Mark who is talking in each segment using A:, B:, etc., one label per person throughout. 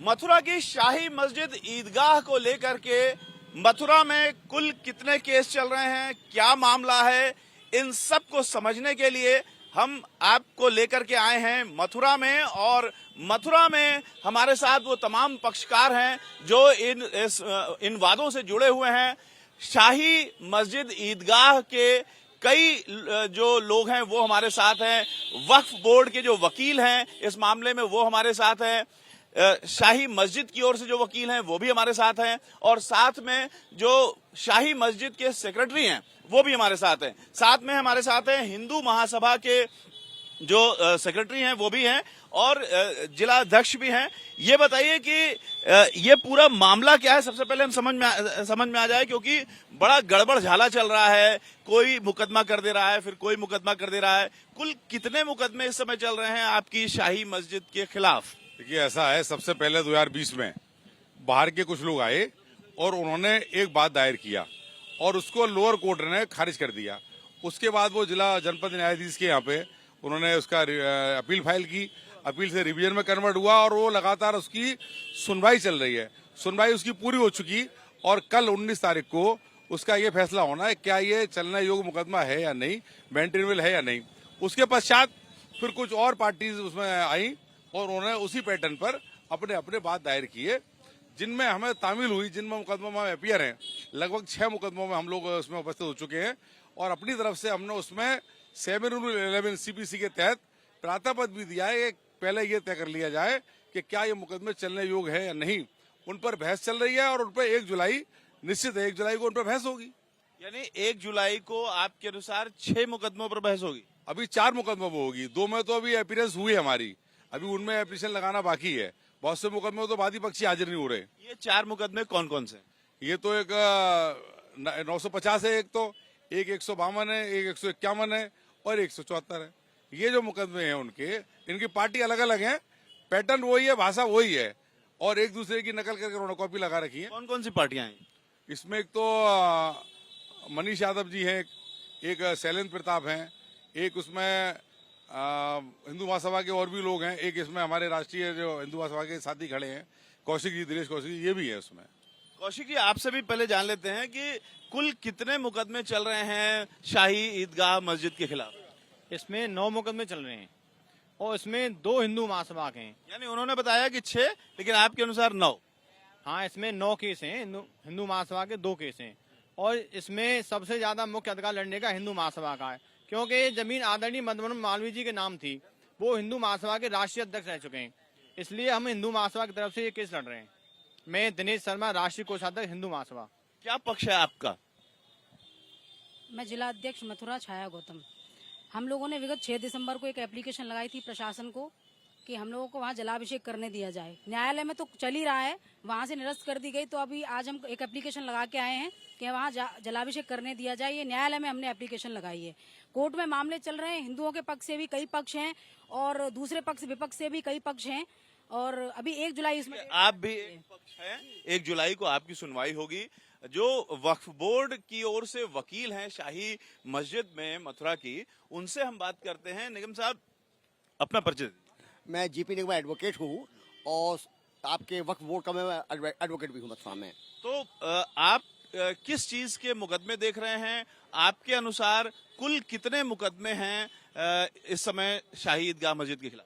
A: मथुरा की शाही मस्जिद ईदगाह को लेकर के मथुरा में कुल कितने केस चल रहे हैं, क्या मामला है, इन सब को समझने के लिए हम आपको लेकर के आए हैं मथुरा में। और मथुरा में हमारे साथ वो तमाम पक्षकार हैं जो इन वादों से जुड़े हुए हैं। शाही मस्जिद ईदगाह के कई जो लोग हैं वो हमारे साथ हैं। वक्फ बोर्ड के जो वकील हैं इस मामले में वो हमारे साथ हैं। शाही मस्जिद की ओर से जो वकील हैं वो भी हमारे साथ हैं और साथ में जो शाही मस्जिद के सेक्रेटरी हैं वो भी हमारे साथ हैं। साथ में हमारे साथ हैं हिंदू महासभा के जो सेक्रेटरी हैं वो भी हैं और जिला अध्यक्ष भी हैं। ये बताइए कि ये पूरा मामला क्या है, सबसे पहले हम समझ में आ जाए, क्योंकि बड़ा गड़बड़ झाला चल रहा है। कोई मुकदमा कर दे रहा है, फिर कोई मुकदमा कर दे रहा है। कुल कितने मुकदमे इस समय चल रहे हैं आपकी शाही मस्जिद के खिलाफ?
B: देखिए, ऐसा है, सबसे पहले 2020 में बाहर के कुछ लोग आए और उन्होंने एक बात दायर किया और उसको लोअर कोर्ट ने खारिज कर दिया। उसके बाद वो जिला जनपद न्यायाधीश के यहाँ पे उन्होंने उसका अपील फाइल की। अपील से रिवीजन में कन्वर्ट हुआ और वो लगातार उसकी सुनवाई चल रही है। सुनवाई उसकी पूरी हो चुकी और कल 19 तारीख को उसका ये फैसला होना है, क्या ये चलने योग्य मुकदमा है या नहीं, मेंटेनेबल है या नहीं। उसके पश्चात फिर कुछ और पार्टीज उसमें आई और उन्होंने उसी पैटर्न पर अपने अपने बात दायर किए, जिनमें हमें तामील हुई, जिनमें मुकदमों में अपियर हैं। लगभग 6 मुकदमों में हम लोग उसमें उपस्थित हो चुके हैं और अपनी तरफ से हमने उसमें 7-11 CPC के तहत प्रातः पद भी दिया है। पहले ये तय कर लिया जाए कि क्या ये मुकदमे चलने योग्य है या नहीं। उन पर बहस चल रही है और उन पर 1 जुलाई निश्चित है, 1 जुलाई को उन पर बहस होगी।
A: यानी 1 जुलाई को आपके अनुसार 6 मुकदमों पर बहस होगी?
B: अभी 4 मुकदमों में होगी, 2 में तो अभी अपीयरेंस हुई हमारी, अभी उनमें एप्लीकेशन लगाना बाकी है। बहुत से मुकदमे तो वादी पक्षी हाजिर नहीं हो रहे।
A: ये 4 मुकदमे कौन कौन से?
B: ये तो एक 950 है, एक तो एक 152 है, एक 151 है और 174 है। ये जो मुकदमे हैं उनके, इनकी पार्टी अलग अलग है, पैटर्न वही है, भाषा वही है और एक दूसरे की नकल करके उन्होंने कॉपी लगा रखी है।
A: कौन कौन सी पार्टियां हैं
B: इसमें? एक तो मनीष यादव जी हैं, एक शैलेंद्र प्रताप हैं, एक उसमें हिंदू महासभा के और भी लोग हैं, एक इसमें हमारे राष्ट्रीय जो हिंदू महासभा के साथी खड़े हैं, कौशिक जी, दिनेश कौशिक जी, ये भी है उसमें।
A: कौशिक जी, आपसे भी पहले जान लेते हैं कि कुल कितने मुकदमे चल रहे हैं शाही ईदगाह मस्जिद के खिलाफ?
C: इसमें 9 मुकदमे चल रहे हैं और इसमें 2 हिंदू महासभा के हैं।
A: यानी उन्होंने बताया कि 6, लेकिन आपके अनुसार 9?
C: हाँ, इसमें 9 केस हैं, हिंदू महासभा के 2 केस हैं और इसमें सबसे ज्यादा मुख्य अधिकार लड़ने का हिंदू महासभा का है, क्योंकि जमीन आदरणीय मदन मालवीय जी के नाम थी। वो हिंदू महासभा के राष्ट्रीय अध्यक्ष रह चुके हैं, इसलिए हम हिंदू महासभा की तरफ से ये केस लड़ रहे हैं। मैं दिनेश शर्मा, राष्ट्रीय कोषाध्यक्ष, हिंदू महासभा।
A: क्या पक्ष है आपका?
D: मैं जिला अध्यक्ष मथुरा छाया गौतम। हम लोगों ने विगत 6 दिसंबर को एक एप्लीकेशन लगाई थी प्रशासन को कि हम लोगों को वहाँ जलाभिषेक करने दिया जाए। न्यायालय में तो चल ही रहा है, वहाँ से निरस्त कर दी गई, तो अभी आज हम एक एप्लीकेशन लगा के आए हैं कि वहाँ जलाभिषेक करने दिया जाए। ये न्यायालय में हमने एप्लीकेशन लगाई है। कोर्ट में मामले चल रहे हैं, हिंदुओं के पक्ष से भी कई पक्ष हैं और दूसरे पक्ष विपक्ष से भी कई पक्ष हैं और अभी 1 जुलाई इसमें
A: आप भी एक पक्ष हैं। 1 जुलाई को आपकी सुनवाई होगी। जो वक्फ बोर्ड की ओर से वकील हैं शाही मस्जिद में मथुरा की, उनसे हम बात करते हैं। निगम साहब, अपना परिचय।
E: मैं GP निगम एडवोकेट हूँ और आपके वक्फ बोर्ड का मैं एडवोकेट भी हूँ मथुरा में।
A: तो आप किस चीज के मुकदमे देख रहे हैं? आपके अनुसार कुल कितने मुकदमे हैं इस समय शाही ईदगाह मस्जिद के खिलाफ?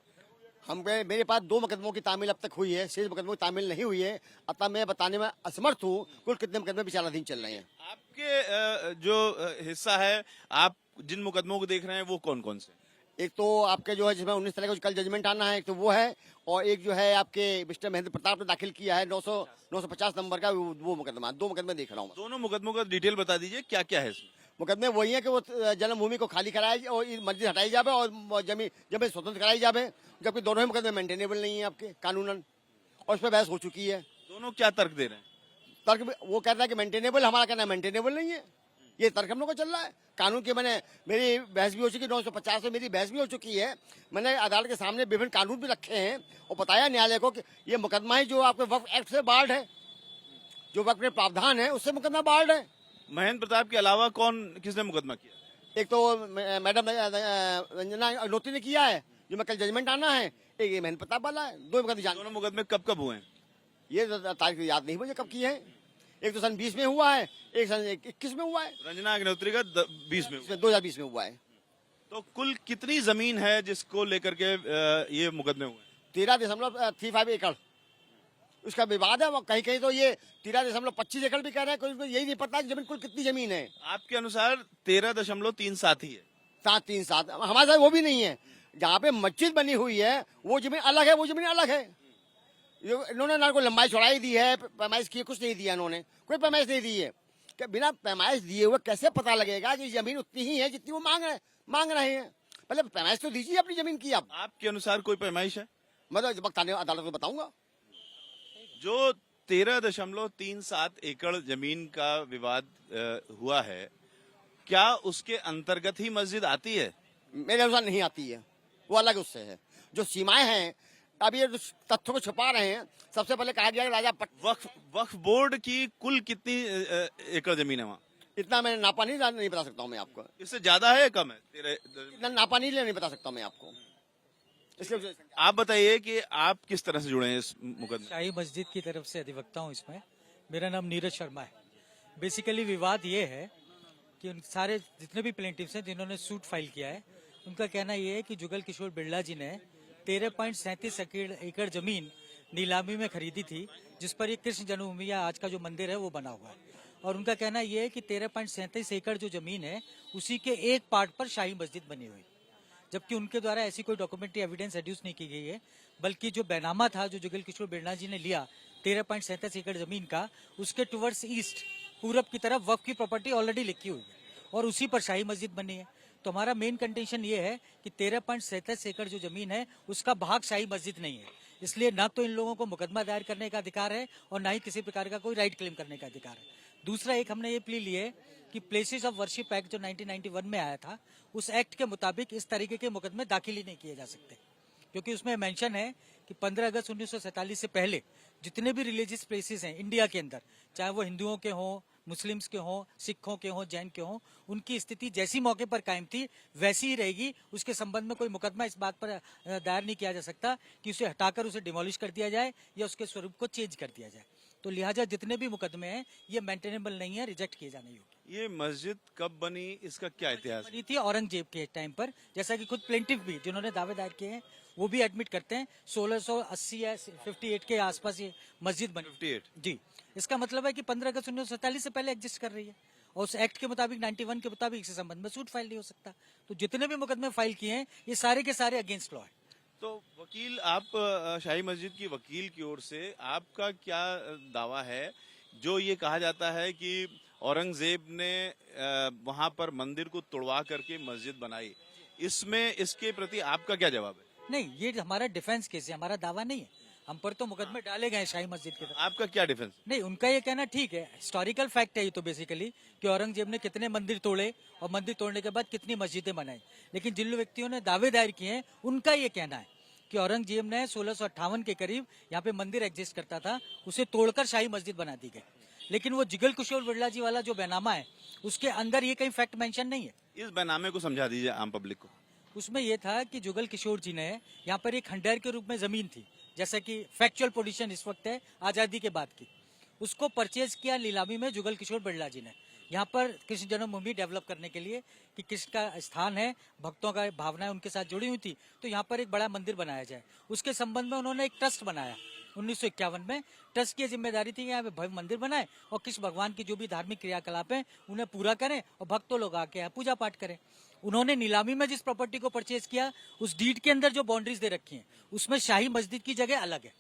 E: मेरे पास 2 मुकदमों की तामील अब तक हुई है, शेष मुकदमों की तामील नहीं हुई है। अतः मैं बताने में असमर्थ हूँ कुल कितने मुकदमे विचाराधीन चल रहे हैं।
A: आपके जो हिस्सा है, आप जिन मुकदमों को देख रहे हैं वो कौन कौन से?
E: एक तो आपके जो है जिसमें 19 तारीख को कल जजमेंट आना है, एक तो वो है, और एक जो है आपके मिस्टर महेंद्र प्रताप ने दाखिल किया है 950 नंबर का वो मुकदमा। 2 मुकदमे देख रहा हूँ।
A: दोनों मुकदमों का डिटेल बता दीजिए, क्या क्या है इसमें?
E: मुकदमे वही है कि वो जन्मभूमि को खाली कराए और मस्जिद हटाई जाए और जमीन स्वतंत्र कराई जाए, जबकि दोनों ही मुकदमे मेंटेनेबल नहीं है आपके कानूनन, और उस पर बहस हो चुकी है।
A: दोनों क्या तर्क दे रहे हैं?
E: तर्क वो कहता है कि मेंटेनेबल, हमारा कहना है मेंटेनेबल नहीं है। ये तर्क हम लोग का चल रहा है। कानून की मेरी बहस भी हो चुकी, 950 में मेरी बहस भी हो चुकी है। मैंने अदालत के सामने विभिन्न कानून भी रखे हैं और बताया न्यायालय को कि ये मुकदमा ही जो आपके वक्फ एक्ट से बार्ड है, जो वक्फ में प्रावधान है उससे मुकदमा बार्ड है।
A: महेंद्र प्रताप के अलावा किसने मुकदमा किया?
E: एक तो मैडम रंजना अग्नोत्री ने किया है, जो मैं कल जजमेंट आना है, एक ये महेंद्र प्रताप वाला है। 2 मुकदमे
A: दोनों मुकदमे कब कब हुए हैं?
E: ये तारीख याद नहीं मुझे कब की है। एक तो सन 20 में हुआ है, एक सन 21 में हुआ है,
A: रंजना अग्निहोत्री का 20 में हुआ।
E: 2020 में हुआ है।
A: तो कुल कितनी जमीन है जिसको लेकर के ये मुकदमे हुए?
E: 13.35 एकड़ उसका विवाद है। वो कहीं कहीं तो ये 13.25 एकड़ भी कह रहे हैं, कोई यही नहीं पता कि जमीन कुल कितनी जमीन है।
A: आपके अनुसार 13.37 ही है।
E: 737 हमारे साथ वो भी नहीं है। जहाँ पे मस्जिद बनी हुई है वो जमीन अलग है, वो जमीन अलग है। इन्होंने ना कोई लंबाई चौड़ाई दी है, पैमाइश की कुछ नहीं दिया, इन्होंने कोई पैमाइश नहीं दी है। कि बिना पैमाइश दिए हुए कैसे पता लगेगा कि जमीन उतनी ही है जितनी वो मांग रहे हैं। पहले पैमाइश तो दीजिए अपनी जमीन की। आप
A: आपके अनुसार कोई पैमाइश है?
E: मतलब जब वक्त आने अदालत में बताऊंगा।
A: जो 13.37 एकड़ जमीन का विवाद हुआ है, क्या उसके अंतर्गत ही मस्जिद आती है?
E: मेरे अनुसार नहीं आती है, वो अलग उससे है। जो सीमाएं हैं अब ये तथ्यों को छुपा रहे हैं। सबसे पहले कहा गया कि राजा
A: वक्फ बोर्ड की कुल कितनी एकड़ जमीन है वहाँ?
E: इतना मैं नापा नहीं बता सकता हूँ मैं आपको।
A: इससे ज्यादा है या कम है?
E: इतना नापा नहीं बता सकता मैं आपको। इसलिए
A: आप बताइए कि आप किस तरह से जुड़े हैं इस मुकदमे?
F: शाही मस्जिद की तरफ से अधिवक्ता हूँ इसमें। मेरा नाम नीरज शर्मा है। बेसिकली विवाद ये है कि उन सारे जितने भी प्लेंटिव्स हैं जिन्होंने सूट फाइल किया है, उनका कहना ये है कि जुगल किशोर बिरला जी ने 13.37 एकड़ जमीन नीलामी में खरीदी थी, जिस पर ये कृष्ण जन्मभूमि या आज का जो मंदिर है वो बना हुआ है। और उनका कहना ये है कि 13.37 एकड़ जो जमीन है उसी के एक पार्ट पर शाही मस्जिद बनी हुई, जबकि उनके द्वारा ऐसी कोई डॉक्यूमेंट्री एविडेंस एड्यूस नहीं की गई है। बल्कि जो बैनामा था जो जुगल किशोर बिरला जी ने लिया 13.37 एकड़ जमीन का, उसके टुवर्ड्स ईस्ट पूरब की तरफ वक्फ की प्रॉपर्टी ऑलरेडी लिखी हुई है और उसी पर शाही मस्जिद बनी है। तो हमारा मेन कंटेंशन ये है कि 13.37 एकड़ जो जमीन है उसका भाग शाही मस्जिद नहीं है। इसलिए ना तो इन लोगों को मुकदमा दायर करने का अधिकार है और ना ही किसी प्रकार का कोई राइट क्लेम करने का अधिकार है। दूसरा एक हमने ये प्ली ली है कि प्लेसेस ऑफ वर्शिप एक्ट जो 1991 में आया था, उस एक्ट के मुताबिक इस तरीके के मुकदमे दाखिल ही नहीं किए जा सकते, क्योंकि उसमें मेंशन है कि 15 अगस्त 1947 से पहले जितने भी रिलीजियस प्लेसेस हैं इंडिया के अंदर, चाहे वो हिंदुओं के हों, मुस्लिम्स के हों, सिखों के हों, जैन के हों, उनकी स्थिति जैसी मौके पर कायम थी वैसी ही रहेगी। उसके संबंध में कोई मुकदमा इस बात पर दायर नहीं किया जा सकता कि उसे हटाकर उसे डिमोलिश कर दिया जाए या उसके स्वरूप को चेंज कर दिया जाए। तो लिहाजा जितने भी मुकदमे हैं ये मेंटेनेबल नहीं है, रिजेक्ट किए जाने योग्य।
A: ये मस्जिद कब बनी, इसका क्या इतिहास?
F: बनी थी औरंगजेब के टाइम पर, जैसा कि खुद प्लेंटिव भी जिन्होंने दावे दायर किए हैं वो भी एडमिट करते हैं। 1680 या 58 के आसपास ये मस्जिद बनी।
A: 58
F: जी, इसका मतलब है कि 15 अगस्त 1947 से पहले एग्जिस्ट कर रही है और उस एक्ट के मुताबिक 91 के मुताबिक इस संबंध में सूट फाइल नहीं हो सकता। तो जितने भी मुकदमे फाइल किए हैं ये सारे के सारे अगेंस्ट लॉ है।
A: तो वकील, आप शाही मस्जिद की वकील की ओर से आपका क्या दावा है जो ये कहा जाता है कि औरंगजेब ने वहां पर मंदिर को तोड़वा करके मस्जिद बनाई, इसमें इसके प्रति आपका क्या जवाब है?
F: नहीं, ये हमारा डिफेंस केस है, हमारा दावा नहीं है। हम पर तो मुकदमे डाले गए शाही मस्जिद के तरफ।
A: आपका क्या डिफेंस?
F: नहीं, उनका ये कहना ठीक है, हिस्टोरिकल फैक्ट है ये तो बेसिकली कि औरंगजेब ने कितने मंदिर तोड़े और मंदिर तोड़ने के बाद कितनी मस्जिदें बनाई। लेकिन जिन व्यक्तियों ने दावे दायर किए हैं उनका ये कहना है कि औरंगजेब ने 1658 के करीब यहाँ पे मंदिर एग्जिस्ट करता था, उसे तोड़कर शाही मस्जिद बना दी गई। लेकिन वो जुगल किशोर बिरला जी वाला जो बैनामा है उसके अंदर ये कहीं फैक्ट मेंशन नहीं है।
A: इस बैनामे को समझा दीजिए आम पब्लिक को।
F: उसमें यह था कि जुगल किशोर जी ने यहाँ पर एक खंडहर के रूप में जमीन थी, जैसा कि फैक्चुअल पोजीशन इस वक्त है आजादी के बाद की, उसको परचेज किया नीलामी में जुगल किशोर बिरला जी ने यहाँ पर कृष्ण जन्मभूमि डेवलप करने के लिए कि कृष्ण का स्थान है, भक्तों का भावनाएं उनके साथ जुड़ी हुई थी, तो यहाँ पर एक बड़ा मंदिर बनाया जाए। उसके संबंध में उन्होंने एक ट्रस्ट बनाया 1951 में। ट्रस्ट की जिम्मेदारी थी यहाँ पे भव्य मंदिर बनाए और कृष्ण भगवान की जो भी धार्मिक क्रियाकलाप है उन्हें पूरा करें और भक्तों लोग आके यहाँ पूजा पाठ करें। उन्होंने नीलामी में जिस प्रॉपर्टी को परचेज किया उस डीड के अंदर जो बाउंड्रीज दे रखी हैं उसमें शाही मस्जिद की जगह अलग है।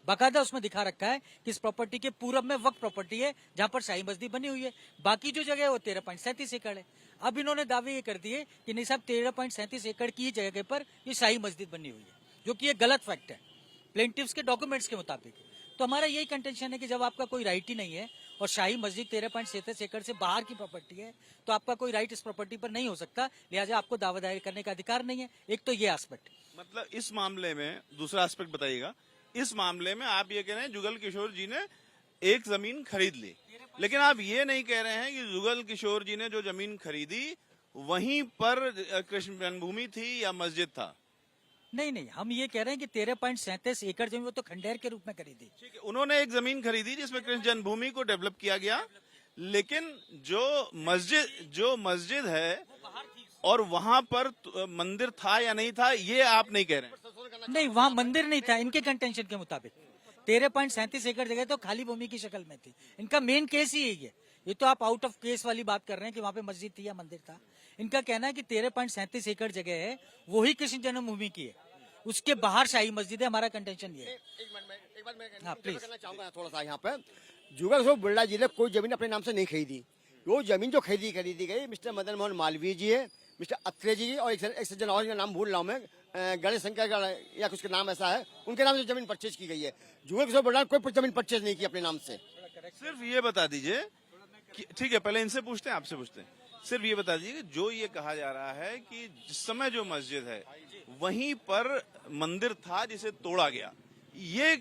F: बाकायदा उसमें दिखा रखा है कि इस प्रॉपर्टी के पूरब में वक्फ प्रॉपर्टी है जहां पर शाही मस्जिद बनी हुई है, बाकी जो जगह है वो 13.37 एकड़ है। अब इन्होंने दावे ये कर दिए कि नहीं साहब 13.37 एकड़ की जगह पर ये शाही मस्जिद बनी हुई है, जो कि ये गलत फैक्ट है प्लेंटिव्स के डॉक्यूमेंट्स के मुताबिक। तो हमारा यही कंटेंशन है कि जब आपका कोई राइट ही नहीं है और शाही मस्जिद 13.37 एकड़ से बाहर की प्रॉपर्टी है तो आपका कोई राइट इस प्रॉपर्टी पर नहीं हो सकता, लिहाजा आपको दावा दायर करने का अधिकार नहीं है। एक तो ये एस्पेक्ट।
A: मतलब इस मामले में दूसरा एस्पेक्ट बताइएगा। इस मामले में आप ये कह रहे हैं जुगल किशोर जी ने एक जमीन खरीद ली, लेकिन आप ये नहीं कह रहे हैं कि जुगल किशोर जी ने जो जमीन खरीदी वहीं पर कृष्ण जन्मभूमि थी या मस्जिद था?
F: नहीं नहीं, हम ये कह रहे हैं कि 13.37 एकड़ जमीन वो तो खंडेर के रूप में खरीदी।
A: ठीक है, उन्होंने एक जमीन खरीदी जिसमें कृष्ण जन्मभूमि को डेवलप किया गया, लेकिन जो मस्जिद है और वहां पर मंदिर था या नहीं था, ये आप नहीं कह रहे हैं।
F: नहीं, वहाँ मंदिर नहीं था इनके कंटेंशन के मुताबिक। 13.37 एकड़ जगह तो खाली भूमि की शक्ल में थी। इनका मेन केस ही यही है। ये तो आप आउट ऑफ केस वाली बात कर रहे हैं कि वहाँ पे मस्जिद थी या मंदिर था। इनका कहना है कि 13.37 एकड़ जगह है, वही कृष्ण जन्मभूमि की है, उसके बाहर शाही मस्जिद है। हमारा कंटेंशन ये है।
E: एक बार मैं
F: हाँ, प्लीज।
E: करना चाहूंगा थोड़ा सा यहाँ पे। जुगल किशोर बिरला जी ने कोई जमीन अपने नाम से नहीं खरीदी। वो जमीन जो खरीदी गई मिस्टर मदन मोहन मालवीय जी है, मिस्टर अत्रे जी और एक सज्जन और का नाम भूल रहा हूँ मैं, गणेश शंकर का या कुछ का नाम ऐसा है, उनके नाम से जमीन परचेज की गई है। जुगल किशोर बिरला ने कोई जमीन परचेज नहीं की अपने नाम से।
A: सिर्फ ये बता दीजिए कि ठीक है, पहले इनसे पूछते हैं, आपसे पूछते हैं। सिर्फ ये बता दीजिए कि जो ये कहा जा रहा है कि जिस समय जो मस्जिद है वहीं पर मंदिर था जिसे तोड़ा गया, ये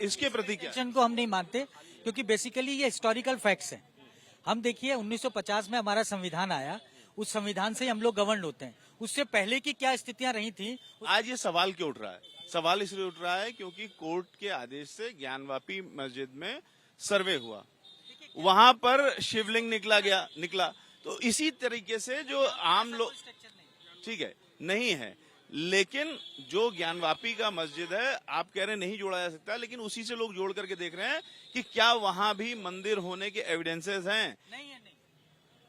A: इसके प्रति क्या है?
F: कंटेंशन को हम नहीं मानते, क्योंकि बेसिकली ये हिस्टोरिकल फैक्ट्स हैं। हम देखिए 1950 में हमारा संविधान आया, उस संविधान से हम लोग गवर्न होते हैं। उससे पहले की क्या स्थितियां रही थी।
A: आज ये सवाल क्यों उठ रहा है? सवाल इसलिए उठ रहा है क्योंकि कोर्ट के आदेश से ज्ञानवापी मस्जिद में सर्वे हुआ, वहां पर शिवलिंग निकला। तो इसी तरीके से जो आम लोग, ठीक है, नहीं है, लेकिन जो ज्ञानवापी का मस्जिद है आप कह रहे हैं नहीं जोड़ा जा सकता, लेकिन उसी से लोग जोड़ करके देख रहे हैं कि क्या वहां भी मंदिर होने के एविडेंसेस हैं।
F: नहीं,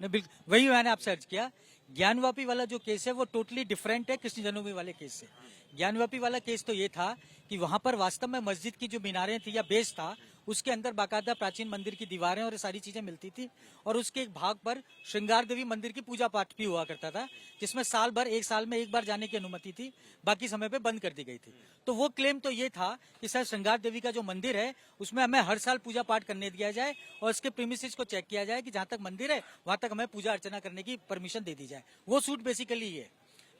F: बिल्कुल वही मैंने आपसे अर्ज किया। ज्ञानवापी वाला जो केस है वो टोटली डिफरेंट है कृष्ण जन्मभूमि वाले केस से। ज्ञानवापी वाला केस तो ये था कि वहां पर वास्तव में मस्जिद की जो मीनारें थी या बेस था, उसके अंदर बाकायदा प्राचीन मंदिर की दीवारें और ये सारी चीजें मिलती थी, और उसके एक भाग पर श्रृंगार देवी मंदिर की पूजा पाठ भी हुआ करता था, जिसमें साल भर एक साल में एक बार जाने की अनुमति थी, बाकी समय पे बंद कर दी गई थी। तो वो क्लेम तो ये था कि सर श्रृंगार देवी का जो मंदिर है उसमें हमें हर साल पूजा पाठ करने दिया जाए और इसके प्रीमिसेस को चेक किया जाए कि जहां तक मंदिर है वहां तक हमें पूजा अर्चना करने की परमिशन दे दी जाए। वो सूट बेसिकली ये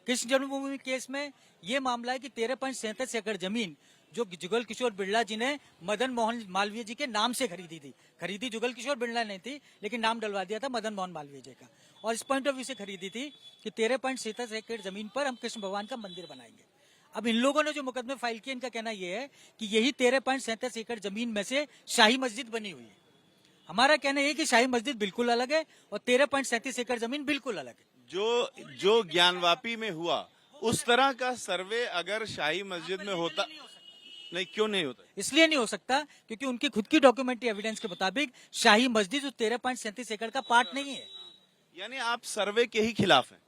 F: कृष्ण जन्मभूमि केस में ये मामला है कि 13.37 एकड़ जमीन जो जुगल किशोर बिरला जी ने मदन मोहन मालवीय जी के नाम से खरीदी थी। खरीदी जुगल किशोर बिरला नहीं थी, लेकिन नाम डलवा दिया था मदन मोहन मालवीय जी का, और इस पॉइंट ऑफ व्यू से खरीदी थी कि 13.37 एकड़ जमीन पर हम कृष्ण भगवान का मंदिर बनाएंगे। अब इन लोगों ने जो मुकदमे फाइल किए, इनका कहना यह है कि यही 13.37 एकड़ जमीन में से शाही मस्जिद बनी हुई है। हमारा कहना यह है कि शाही मस्जिद बिल्कुल अलग है और 13.37 एकड़ जमीन बिल्कुल अलग है।
A: जो ज्ञानवापी में हुआ उस तरह का सर्वे अगर शाही मस्जिद में होता, नहीं क्यों नहीं होता?
F: इसलिए नहीं हो सकता क्योंकि उनकी खुद की डॉक्यूमेंट्री एविडेंस के मुताबिक शाही मस्जिद 13.37 एकड़ का पार्ट नहीं है।
A: यानी आप सर्वे के ही खिलाफ हैं?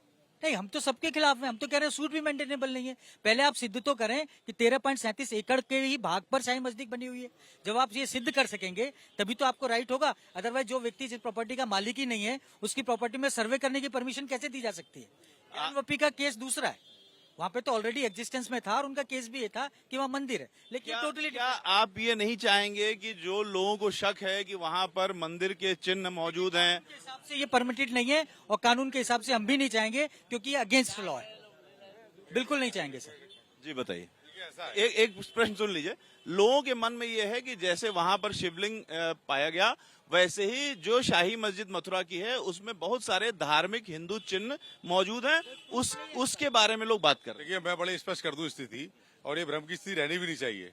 F: नहीं, हम तो सबके खिलाफ हैं। हम तो कह रहे हैं सूट भी मेंटेनेबल नहीं है। पहले आप सिद्ध तो करें कि 13.37 एकड़ के ही भाग पर शाही मस्जिद बनी हुई है। जब आप ये सिद्ध कर सकेंगे तभी तो आपको राइट होगा। अदरवाइज जो व्यक्ति जिस प्रॉपर्टी का मालिक ही नहीं है उसकी प्रॉपर्टी में सर्वे करने की परमिशन कैसे दी जा सकती है? ज्ञानवापी का केस दूसरा है, वहां पे तो ऑलरेडी एग्जिस्टेंस में था और उनका केस भी ये था कि वहाँ मंदिर है, लेकिन टोटली
A: क्या आप ये नहीं चाहेंगे कि जो लोगों को शक है कि वहां पर मंदिर के चिन्ह मौजूद हैं,
F: के हिसाब से ये परमिटेड नहीं है और कानून के हिसाब से हम भी नहीं चाहेंगे क्योंकि ये अगेंस्ट लॉ है। बिल्कुल नहीं चाहेंगे सर।
A: जी बताइए। एक प्रश्न सुन लीजिए। लोगों के मन में ये है कि जैसे वहां पर शिवलिंग पाया गया, वैसे ही जो शाही मस्जिद मथुरा की है उसमें बहुत सारे धार्मिक हिंदू चिन्ह मौजूद हैं, उसके बारे में लोग बात कर रहे हैं।
B: देखिए, मैं बड़े स्पष्ट कर दूं स्थिति, और ये भ्रम की स्थिति रहनी भी नहीं चाहिए।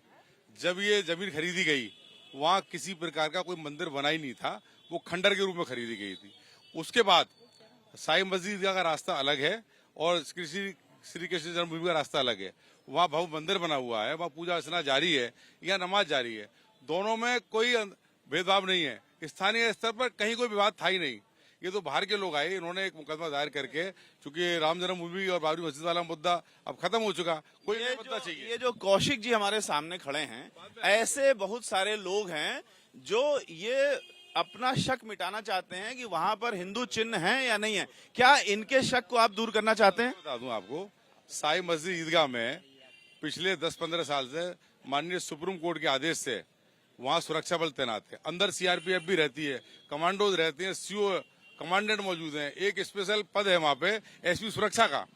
B: जब ये जमीन खरीदी गई वहाँ किसी प्रकार का कोई मंदिर बना ही नहीं था, वो खंडर के रूप में खरीदी गई थी। उसके बाद शाही मस्जिद का रास्ता अलग है और श्री कृष्ण जन्मभूमि का रास्ता अलग है। वहाँ भव्य मंदिर बना हुआ है, वहाँ पूजा अर्चना जारी है या नमाज जारी है, दोनों में कोई भेदभाव नहीं है। स्थानीय स्तर पर कहीं कोई विवाद था ही नहीं। ये तो बाहर के लोग आए, इन्होंने एक मुकदमा दायर करके, चूंकि राम जन्मभूमि और बाबरी मस्जिद वाला मुद्दा अब खत्म हो चुका, कोई नया मुद्दा चाहिए।
A: ये जो कौशिक जी हमारे सामने खड़े हैं, ऐसे बहुत सारे लोग हैं जो ये अपना शक मिटाना चाहते हैं कि वहां पर हिंदू चिन्ह हैं या नहीं है। क्या इनके शक को आप दूर करना चाहते हैं?
B: बता दूं आपको, शाही मस्जिद ईदगाह में पिछले 10-15 साल से माननीय सुप्रीम कोर्ट के आदेश से वहाँ सुरक्षा बल तैनात है। अंदर सीआरपीएफ भी रहती है, कमांडोज रहते हैं, सीओ कमांडेंट मौजूद हैं, एक स्पेशल पद है वहाँ पे एसपी सुरक्षा का,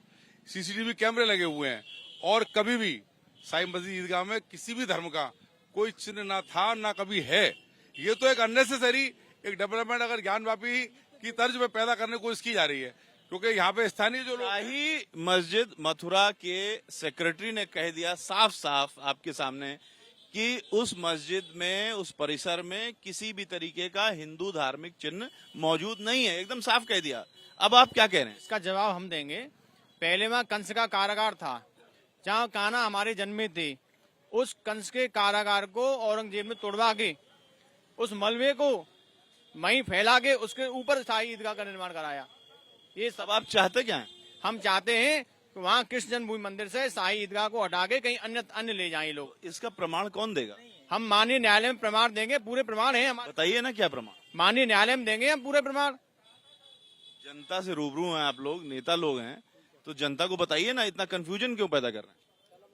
B: सीसीटीवी कैमरे लगे हुए हैं, और कभी भी शाही मस्जिद ईदगाह में किसी भी धर्म का कोई चिन्ह ना था ना कभी है। ये तो एक अननेसेसरी एक डेवलपमेंट अगर ज्ञानवापी की तर्ज में पैदा करने की कोशिश की जा रही है। क्योंकि यहाँ पे स्थानीय जो लोग
A: शाही मस्जिद मथुरा के सेक्रेटरी ने कह दिया साफ साफ आपके सामने कि उस मस्जिद में, उस परिसर में किसी भी तरीके का हिंदू धार्मिक चिन्ह मौजूद नहीं है, एकदम साफ कह दिया। अब आप क्या कह रहे हैं?
C: इसका जवाब हम देंगे। पहले वहाँ कंस का कारागार था, जहाँ कान्हा हमारे जन्मे थे। उस कंस के कारागार को औरंगजेब ने तोड़वा के, उस मलबे को वहीं फैला के उसके ऊपर शाही ईदगाह का निर्माण कराया। ये सब
A: अब आप चाहते क्या हैं?
C: हम चाहते हैं कि वहाँ कृष्ण जन्मभूमि मंदिर से शाही ईदगाह को हटा के कहीं अन्य ले जाएं लोग।
A: इसका प्रमाण कौन देगा?
C: हम माननीय न्यायालय में प्रमाण देंगे, पूरे प्रमाण है हमारे।
A: बताइए ना क्या प्रमाण।
C: माननीय न्यायालय में देंगे हम पूरे प्रमाण।
A: जनता से रूबरू हैं आप लोग, नेता लोग हैं, तो जनता को बताइए ना, इतना कंफ्यूजन क्यों पैदा कर रहे हैं?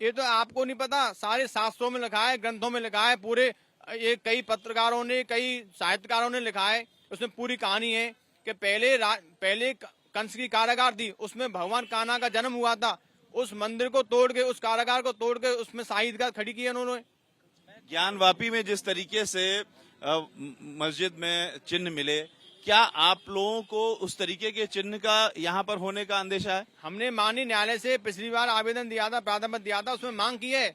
C: ये तो आपको नहीं पता, सारे शास्त्रों में लिखा है, ग्रंथों में लिखा है, पूरे ये कई पत्रकारों ने, कई साहित्यकारों ने लिखा है। उसमें पूरी कहानी है कि पहले कंस की कारागार थी, उसमें भगवान कान्हा का जन्म हुआ था। उस मंदिर को तोड़ के, उस कारागार को तोड़ के उसमें शाही ईदगाह खड़ी की है उन्होंने।
A: ज्ञानवापी में जिस तरीके से मस्जिद में चिन्ह मिले, क्या आप लोगों को उस तरीके के चिन्ह का यहाँ पर होने का अंदेशा है?
C: हमने माननीय न्यायालय से पिछली बार आवेदन दिया था, प्रार्थना पत्र दिया था, उसमें मांग की है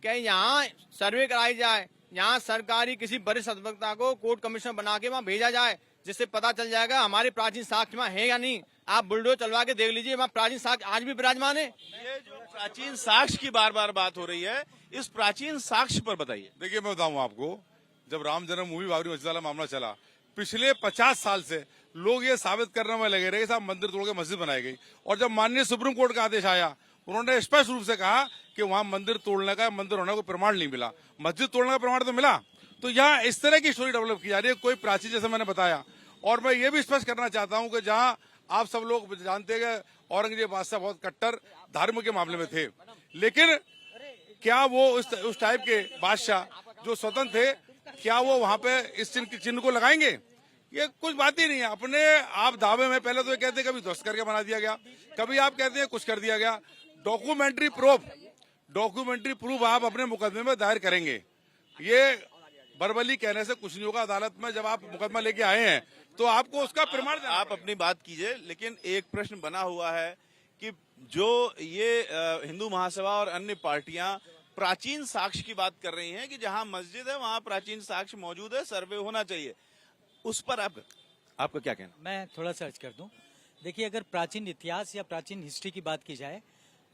C: कि यहाँ सर्वे कराई जाए, यहाँ सरकारी किसी वरिष्ठ अधिवक्ता को कोर्ट कमिश्नर बना के वहाँ भेजा जाए, जिससे पता चल जाएगा हमारे प्राचीन साक्ष्य वहाँ है या नहीं। आप बुलडोजर चलवा के देख लीजिए, वहाँ प्राचीन साक्ष्य आज भी विराजमान है।
A: ये जो प्राचीन साक्ष्य की बार बार बात हो रही है, इस प्राचीन साक्ष्य पर बताइए।
B: देखिए, मैं बताऊं आपको, जब राम जन्मभूमि बाबरी मस्जिद वाला मामला चला, पिछले 50 साल से लोग ये साबित करने में लगे रहे कि साहब मंदिर तोड़ के मस्जिद बनाई गई। और जब माननीय सुप्रीम कोर्ट का आदेश आया, उन्होंने स्पष्ट रूप से कहा कि वहां मंदिर तोड़ने का, मंदिर होने का कोई प्रमाण नहीं मिला, मस्जिद तोड़ने का प्रमाण तो मिला। तो यहाँ इस तरह की स्टोरी डेवलप की जा रही है, कोई प्राचीन, जैसे मैंने बताया। और मैं ये भी स्पष्ट करना चाहता हूँ कि जहाँ आप सब लोग जानते हैं औरंगजेब बादशाह बहुत कट्टर धर्म के मामले में थे, लेकिन क्या वो उस टाइप के बादशाह जो स्वतंत्र थे, क्या वो वहां पे इस चिन्ह को लगाएंगे? ये कुछ बात ही नहीं है। अपने आप दावे में पहले तो ये कहते कभी ध्वस्त करके बना दिया गया, कभी आप कहते हैं कुछ कर दिया गया। डॉक्यूमेंट्री प्रूफ आप अपने मुकदमे में दायर करेंगे। ये बरबली कहने से कुछ नहीं होगा। अदालत में जब आप मुकदमा लेके आए हैं तो आपको उसका प्रमाण देना।
A: आप अपनी बात कीजिए, लेकिन एक प्रश्न बना हुआ है कि जो ये हिंदू महासभा और अन्य पार्टियां प्राचीन साक्ष्य की बात कर रही हैं कि जहां मस्जिद है वहां प्राचीन साक्ष्य मौजूद है, सर्वे होना चाहिए, उस पर आपका क्या कहना?
F: मैं थोड़ा सर्च कर दूं। देखिए, अगर प्राचीन इतिहास या प्राचीन हिस्ट्री की बात की जाए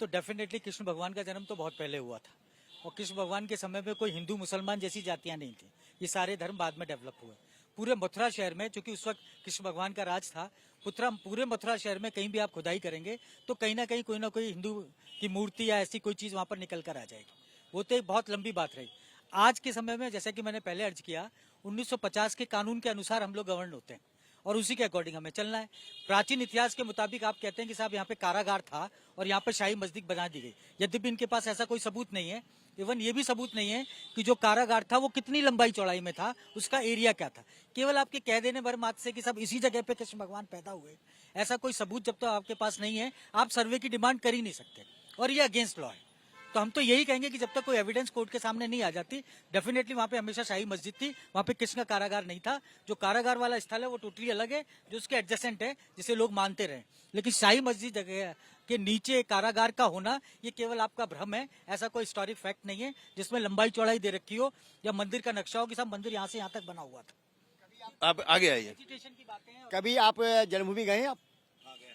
F: तो डेफिनेटली कृष्ण भगवान का जन्म तो बहुत पहले हुआ था, और कृष्ण भगवान के समय में कोई हिंदू मुसलमान जैसी जातियां नहीं थी। ये सारे धर्म बाद में डेवलप हुए। पूरे मथुरा शहर में, चूंकि उस वक्त कृष्ण भगवान का राज था, पूरे मथुरा शहर में कहीं भी आप खुदाई करेंगे तो कहीं ना कोई हिंदू की मूर्ति या ऐसी कोई चीज वहां पर निकल कर आ जाएगी। वो तो एक बहुत लंबी बात रही। आज के समय में, जैसा कि मैंने पहले अर्ज किया, 1950 के कानून के अनुसार हम लोग गवर्न होते हैं और उसी के अकॉर्डिंग हमें चलना है। प्राचीन इतिहास के मुताबिक आप कहते हैं कि साहब यहाँ पे कारागार था और यहाँ पर शाही मस्जिद बना दी गई, यद्यपि इनके पास ऐसा कोई सबूत नहीं है। इवन ये भी सबूत नहीं है कि जो कारागार था वो कितनी लंबाई चौड़ाई में था, उसका एरिया क्या था। केवल आपके कह देने भर मात्र से कि सब इसी जगह पे कृष्ण भगवान पैदा हुए, ऐसा कोई सबूत जब तक आपके पास नहीं है, आप सर्वे की डिमांड कर ही नहीं सकते, और ये अगेंस्ट लॉ है। तो हम तो यही कहेंगे कि जब तक कोई एविडेंस कोर्ट के सामने नहीं आ जाती, डेफिनेटली वहां पे हमेशा शाही मस्जिद थी, वहां पे कृष्ण का कारागार नहीं था। जो कारागार वाला स्थल है वो टोटली अलग है, जो उसके एडजेसेंट है, जिसे लोग मानते रहे। लेकिन शाही मस्जिद जगह के नीचे कारागार का होना ये केवल आपका भ्रम है, ऐसा कोई हिस्टोरिक फैक्ट नहीं है जिसमें लंबाई चौड़ाई दे रखी हो या मंदिर का नक्शा हो कि सब मंदिर यहाँ से यहाँ तक बना हुआ था।
A: आप आगे आइए।
E: कभी आप जन्मभूमि गए हैं? आप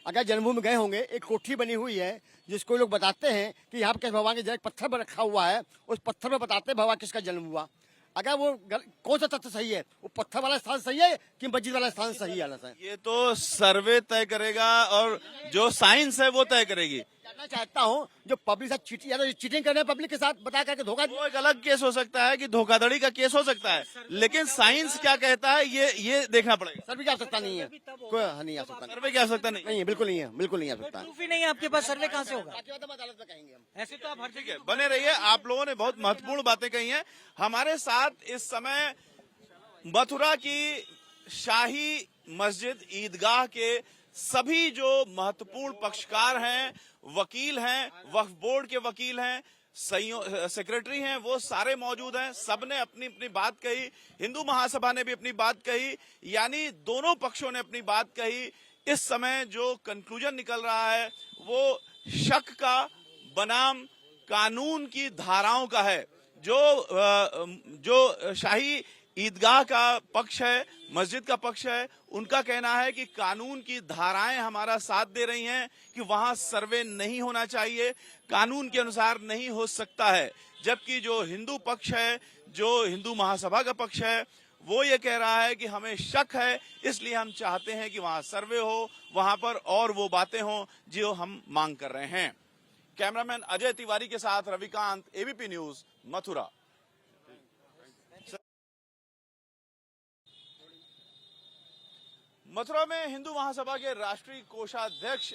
E: अगर जन्मभूमि गए होंगे, एक कोठी बनी हुई है जिसको लोग बताते हैं कि यहाँ पे भगवान के जगह पत्थर पर रखा हुआ है, उस पत्थर पर बताते हैं भगवान किसका जन्म हुआ। अगर वो कौन सा तथ्य सही है, वो पत्थर वाला स्थान सही है कि मस्जिद वाला स्थान सही है?
A: ये तो सर्वे तय करेगा और जो साइंस है वो तय करेगी।
E: जानना चाहता हूँ, जो पब्लिक साथ चीटिंग कर रहे हैं, पब्लिक के साथ बता करके धोखा,
A: वो एक अलग केस हो सकता है कि धोखाधड़ी का केस हो सकता है, लेकिन साइंस क्या कहता है ये देखना पड़ेगा।
E: सर्वे की आवश्यकता नहीं है, कोई नहीं आ सकता,
A: सर्वे की आवश्यकता नहीं
E: नहीं है, बिल्कुल नहीं है, बिल्कुल नहीं आ सकता।
F: प्रूफ ही नहीं है आपके पास, सर्वे कहाँ से होगा?
E: अदालत में कहेंगे हम।
F: ऐसे तो आप हर
A: ठीक है, बने रहिए। आप लोगों ने बहुत महत्वपूर्ण बातें कही हैं। हमारे साथ इस समय मथुरा की शाही मस्जिद ईदगाह के सभी जो महत्वपूर्ण पक्षकार हैं, वकील हैं, वक्फ बोर्ड के वकील हैं, सेक्रेटरी हैं, वो सारे मौजूद हैं। सबने अपनी अपनी बात कही। हिंदू महासभा ने भी अपनी बात कही, यानी दोनों पक्षों ने अपनी बात कही इस समय जो कंक्लूजन निकल रहा है वो शक का बनाम कानून की धाराओं का है। जो शाही ईदगाह का पक्ष है, मस्जिद का पक्ष है, उनका कहना है कि कानून की धाराएं हमारा साथ दे रही हैं कि वहां सर्वे नहीं होना चाहिए, कानून के अनुसार नहीं हो सकता है। जबकि जो हिंदू पक्ष है, जो हिंदू महासभा का पक्ष है, वो ये कह रहा है कि हमें शक है, इसलिए हम चाहते हैं कि वहां सर्वे हो, वहां पर और वो बातें हों जो हम मांग कर रहे हैं। कैमरामैन अजय तिवारी के साथ रविकांत, एबीपी न्यूज, मथुरा। मथुरा में हिंदू महासभा के राष्ट्रीय कोषाध्यक्ष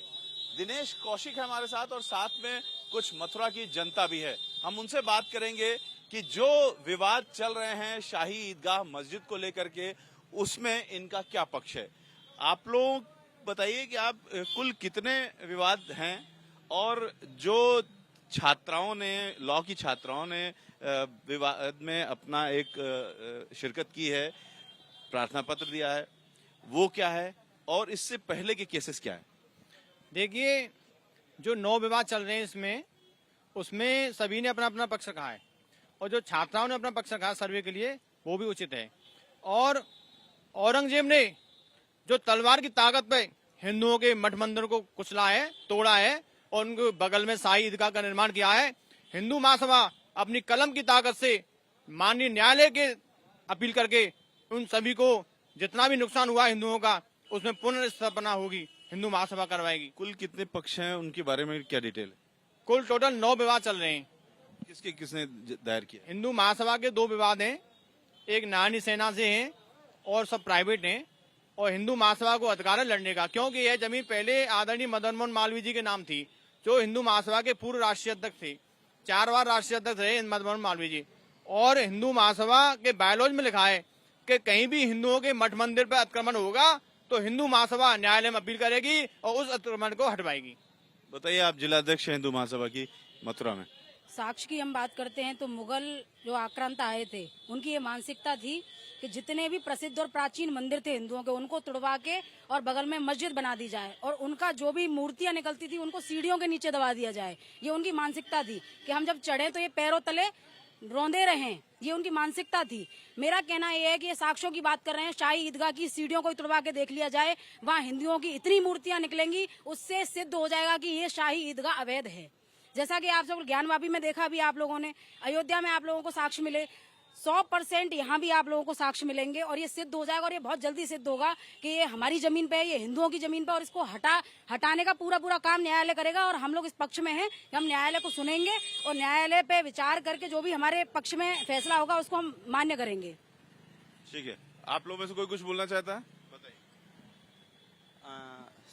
A: दिनेश कौशिक है हमारे साथ और साथ में कुछ मथुरा की जनता भी है। हम उनसे बात करेंगे कि जो विवाद चल रहे हैं शाही ईदगाह मस्जिद को लेकर के, उसमें इनका क्या पक्ष है। आप लोग बताइए कि आप कुल कितने विवाद हैं और जो छात्राओं ने, लॉ की छात्राओं ने विवाद में अपना एक शिरकत की है, प्रार्थना पत्र दिया है, वो क्या है और इससे पहले के केसेस क्या है?
C: देखिए, जो 9 विवाद चल रहे हैं उसमें सभी ने अपना अपना पक्ष रखा है और जो छात्राओं ने अपना पक्ष रखा सर्वे के लिए वो भी उचित है। और औरंगजेब ने जो तलवार की ताकत पे हिंदुओं के मठ मंदिर को कुचला है, तोड़ा है और उनके बगल में शाही ईदगाह का निर्माण किया है। हिंदू महासभा अपनी कलम की ताकत से माननीय न्यायालय के अपील करके उन सभी को जितना भी नुकसान हुआ हिंदुओं का उसमें पुनर्स्थापना होगी, हिंदू महासभा करवाएगी।
A: कुल कितने पक्ष हैं, उनके बारे में क्या डिटेल है?
C: कुल टोटल 9 विवाद चल रहे हैं।
A: किसने दायर किया?
C: हिंदू महासभा के 2 विवाद हैं, एक नारायणी सेना से हैं और सब प्राइवेट हैं। और हिंदू महासभा को अधिकार है लड़ने का, क्योंकि यह जमीन पहले आदरणीय मदन मोहन मालवीय जी के नाम थी, जो हिंदू महासभा के पूर्व राष्ट्रीय अध्यक्ष थे। 4 बार राष्ट्रीय अध्यक्ष रहे मदन मोहन मालवीय जी। और हिंदू महासभा के बायलॉज में लिखा है कि कहीं भी हिंदुओं के मठ मंदिर पर अतिक्रमण होगा तो हिंदू महासभा न्यायालय में अपील करेगी और उस अतिक्रमण को हटवाएगी।
A: बताइए, आप जिलाध्यक्ष हैं हिंदू महासभा की मथुरा में।
D: साक्ष्य की हम बात करते हैं तो मुगल जो आक्रांता आए थे उनकी ये मानसिकता थी कि जितने भी प्रसिद्ध और प्राचीन मंदिर थे हिंदुओं के उनको तुड़वा के और बगल में मस्जिद बना दी जाए और उनका जो भी मूर्तियां निकलती थी उनको सीढ़ियों के नीचे दबा दिया जाए। ये उनकी मानसिकता थी कि हम जब चढ़े तो ये पैरों तले रोंदे रहें, ये उनकी मानसिकता थी। मेरा कहना यह है कि ये साक्ष्यों की बात कर रहे हैं, शाही ईदगाह की सीढ़ियों को तुड़वा के देख लिया जाए, वहाँ हिंदुओं की इतनी मूर्तियां निकलेंगी, उससे सिद्ध हो जाएगा कि ये शाही ईदगाह अवैध है। जैसा कि आप सब ज्ञानवापी में देखा भी आप लोगों ने, अयोध्या में आप लोगों को साक्ष्य मिले, 100% यहाँ भी आप लोगों को साक्ष्य मिलेंगे और ये सिद्ध हो जाएगा और ये बहुत जल्दी सिद्ध होगा कि ये हमारी जमीन पे है, ये हिंदुओं की जमीन पे, और इसको हटाने का पूरा काम न्यायालय करेगा। और हम लोग इस पक्ष में हैं कि हम न्यायालय को सुनेंगे और न्यायालय पे विचार करके जो भी हमारे पक्ष में फैसला होगा उसको हम मान्य करेंगे।
A: ठीक है, आप लोगों में से कोई कुछ बोलना चाहता है? बताइए।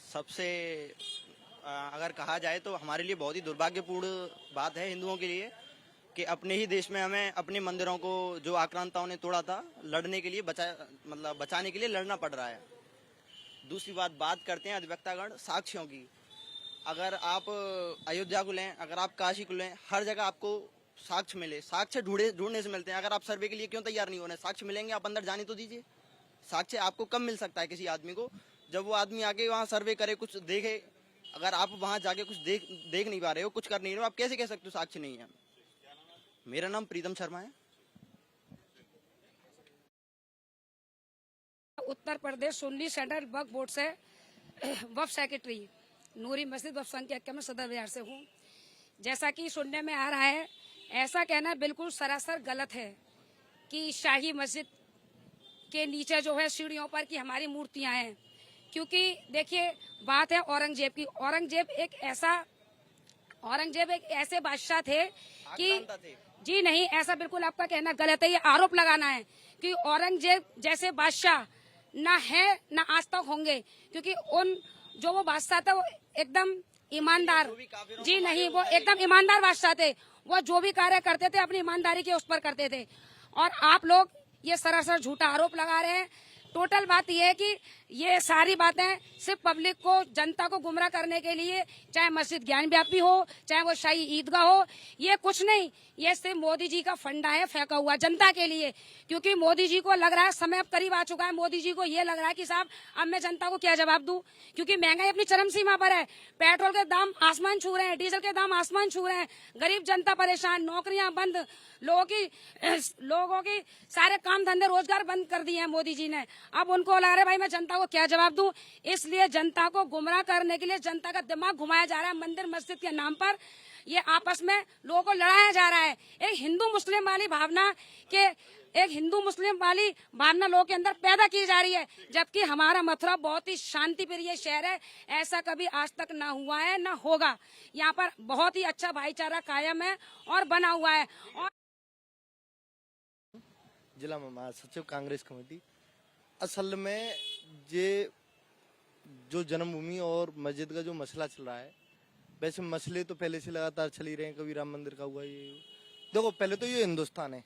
G: सबसे अगर कहा जाए तो हमारे लिए बहुत ही दुर्भाग्यपूर्ण बात है हिंदुओं के लिए कि अपने ही देश में हमें अपने मंदिरों को जो आक्रांताओं ने तोड़ा था लड़ने के लिए बचाने के लिए लड़ना पड़ रहा है। दूसरी बात करते हैं अधिवक्तागण साक्ष्यों की। अगर आप अयोध्या को लें, अगर आप काशी को लें, हर जगह आपको साक्ष्य मिले, साक्ष्य ढूंढने से मिलते हैं। अगर आप सर्वे के लिए क्यों तैयार नहीं हो रहे, साक्ष्य मिलेंगे, आप अंदर जाने तो दीजिए। साक्ष्य आपको कब मिल सकता है किसी आदमी को? जब वो आदमी आके वहाँ सर्वे करे, कुछ देखे। अगर आप वहाँ जाके कुछ देख नहीं पा रहे हो, कुछ कर नहीं रहे हो, आप कैसे कह सकते हो साक्ष्य नहीं है? मेरा नाम प्रीतम शर्मा है।
H: उत्तर प्रदेश सुन्नी सेंट्रल वक्फ बोर्ड से वक्फ सेक्रेटरी नूरी मस्जिद वक्फ संघ के हक में सदर बिहार से हूँ। जैसा कि सुनने में आ रहा है, ऐसा कहना बिल्कुल सरासर गलत है कि शाही मस्जिद के नीचे जो है सीढ़ियों पर कि हमारी मूर्तियां हैं। क्योंकि देखिए, बात है औरंगजेब की। औरंगजेब एक ऐसे बादशाह थे कि जी नहीं, ऐसा बिल्कुल आपका कहना गलत है। ये आरोप लगाना है कि औरंगजेब जैसे बादशाह ना है ना आज तक होंगे, क्योंकि वो बादशाह था वो एकदम ईमानदार, जी नहीं, वो एकदम ईमानदार बादशाह थे। वो जो भी कार्य करते थे अपनी ईमानदारी के उस पर करते थे। और आप लोग ये सरासर झूठा आरोप लगा रहे हैं। टोटल बात यह है कि ये सारी बातें सिर्फ पब्लिक को, जनता को गुमराह करने के लिए, चाहे मस्जिद ज्ञान व्यापी हो, चाहे वो शाही ईदगाह हो, ये कुछ नहीं, ये सिर्फ मोदी जी का फंडा है फेंका हुआ जनता के लिए। क्योंकि मोदी जी को लग रहा है समय अब करीब आ चुका है, मोदी जी को ये लग रहा है कि साहब अब मैं जनता को क्या जवाब दूं, क्योंकि महंगाई अपनी चरम सीमा पर है, पेट्रोल के दाम आसमान छू रहे हैं, डीजल के दाम आसमान छू रहे हैं, गरीब जनता परेशान, नौकरियां बंद, लोगों की सारे काम धंधे रोजगार बंद कर दिए हैं मोदी जी ने। अब उनको लग रहा है भाई मैं जनता को क्या जवाब दूं, इसलिए जनता को गुमराह करने के लिए जनता का दिमाग घुमाया जा रहा है मंदिर मस्जिद के नाम पर। ये आपस में लोगों को लड़ाया जा रहा है। एक हिंदू मुस्लिम वाली भावना लोगों के अंदर पैदा की जा रही है, जबकि हमारा मथुरा बहुत ही शांति प्रिय शहर है, ऐसा कभी आज तक ना हुआ है ना होगा। यहाँ पर बहुत ही अच्छा भाईचारा कायम है और बना हुआ है। और
I: जिला महासचिव कांग्रेस कमेटी, असल में ये जो जन्मभूमि और मस्जिद का जो मसला चल रहा है, वैसे मसले तो पहले से लगातार चल ही रहे हैं, कभी राम मंदिर का हुआ, ये देखो पहले तो ये हिंदुस्तान है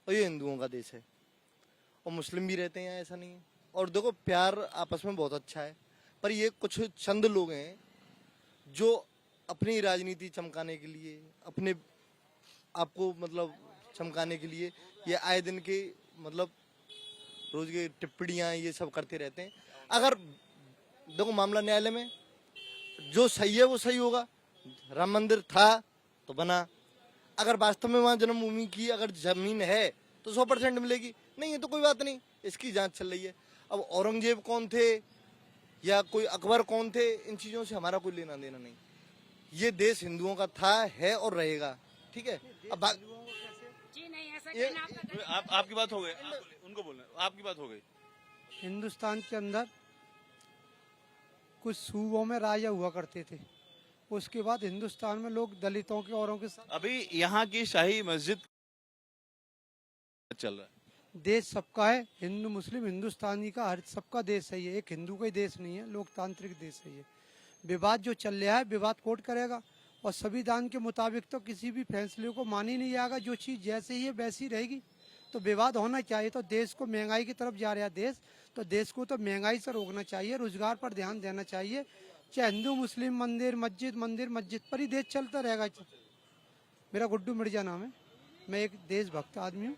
I: और ये हिंदुओं का देश है और मुस्लिम भी रहते हैं, ऐसा नहीं है। और देखो प्यार आपस में बहुत अच्छा है, पर ये कुछ चंद लोग हैं जो अपनी राजनीति चमकाने के लिए, अपने आपको मतलब चमकाने के लिए ये आए दिन के मतलब रोज की टिप्पणियां ये सब करते रहते हैं। अगर देखो मामला न्यायालय में, जो सही है वो सही होगा। राम मंदिर था तो बना, अगर वास्तव में वहां जन्मभूमि की अगर जमीन है तो 100% मिलेगी, नहीं है तो कोई बात नहीं, इसकी जांच चल रही है। अब औरंगजेब कौन थे या कोई अकबर कौन थे, इन चीजों से हमारा कोई लेना देना नहीं। ये देश हिंदुओं का था, है और रहेगा, ठीक है। अब
H: जी नहीं, ऐसा कहना आपका
A: आपकी बात हो गई, उनको बोलना, आपकी बात हो गई।
J: हिंदुस्तान के अंदर कुछ सूबों में राजा हुआ करते थे, उसके बाद हिंदुस्तान में लोग दलितों के औरों के साथ,
A: अभी यहाँ की शाही मस्जिद चल रहा है।
J: देश सबका है, हिंदू मुस्लिम हिंदुस्तानी का हर सबका देश है, ये एक हिंदू का ही देश नहीं है, लोकतांत्रिक देश है ये। विवाद जो चल रहा है, विवाद कोर्ट करेगा और संविधान के मुताबिक तो किसी भी फैसले को मान ही नहीं जाएगा। जो चीज़ जैसे ही है वैसी रहेगी, तो विवाद होना चाहिए। तो देश को महंगाई की तरफ जा रहा है देश, तो देश को तो महंगाई से रोकना चाहिए, रोजगार पर ध्यान देना चाहिए। चाहे हिंदू मुस्लिम मंदिर मस्जिद पर ही देश चलता रहेगा। मेरा गुड्डू मिर्जा नाम है, मैं एक देशभक्त आदमी हूँ।